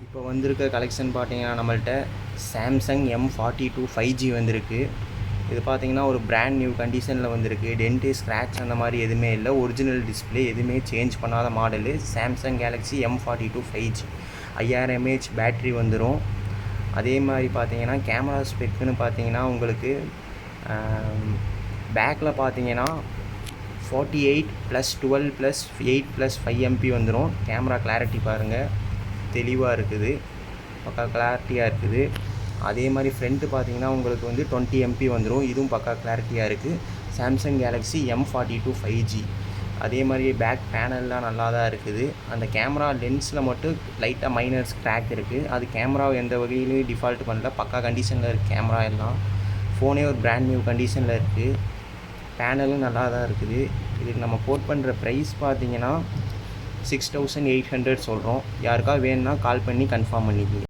இப்போ வந்திருக்க கலெக்ஷன் பார்த்தீங்கன்னா நம்மள்ட்ட சாம்சங் M42 5G வந்திருக்கு. இது பார்த்தீங்கன்னா ஒரு பிராண்ட் நியூ கண்டிஷனில் வந்திருக்கு. டென்ட்டு ஸ்க்ராட்ச் அந்த மாதிரி எதுவுமே இல்லை. ஒரிஜினல் டிஸ்பிளே எதுவுமே சேஞ்ச் பண்ணாத model Samsung Galaxy M42 5G. 5000 mAh battery வந்துடும். அதே மாதிரி பார்த்தீங்கன்னா கேமரா ஸ்பெக்குன்னு பார்த்தீங்கன்னா உங்களுக்கு பேக்கில் பார்த்தீங்கன்னா 48 + 12 + 8 + 5 MP வந்துடும். கேமரா கிளாரிட்டி பாருங்கள், தெளிவாக இருக்குது, பக்கா கிளாரிட்டியாக இருக்குது. அதே மாதிரி ஃப்ரண்ட்டு பார்த்தீங்கன்னா உங்களுக்கு வந்து 20 MP வந்துடும். இதுவும் பக்கா கிளாரிட்டியாக இருக்குது. Samsung Galaxy M42 5G. அதே மாதிரி பேக் பேனல்லாம் நல்லா தான் இருக்குது. அந்த கேமரா லென்ஸில் மட்டும் லைட்டாக மைனர் கிராக் இருக்குது. அது கேமராவை எந்த வகையிலையும் டிஃபால்ட் பண்ணல, பக்கா கண்டிஷனில் இருக்குது கேமரா எல்லாம். ஃபோனே ஒரு பிராண்ட் நியூ கண்டிஷனில் இருக்குது. பேனலும் நல்லா தான் இருக்குது. இதுக்கு நம்ம கோட் பண்ணுற ப்ரைஸ் பார்த்தீங்கன்னா 6800 சொல்கிறோம். யாருக்கா வேணும்னா கால் பண்ணி கன்ஃபார்ம் பண்ணிக்கோங்க.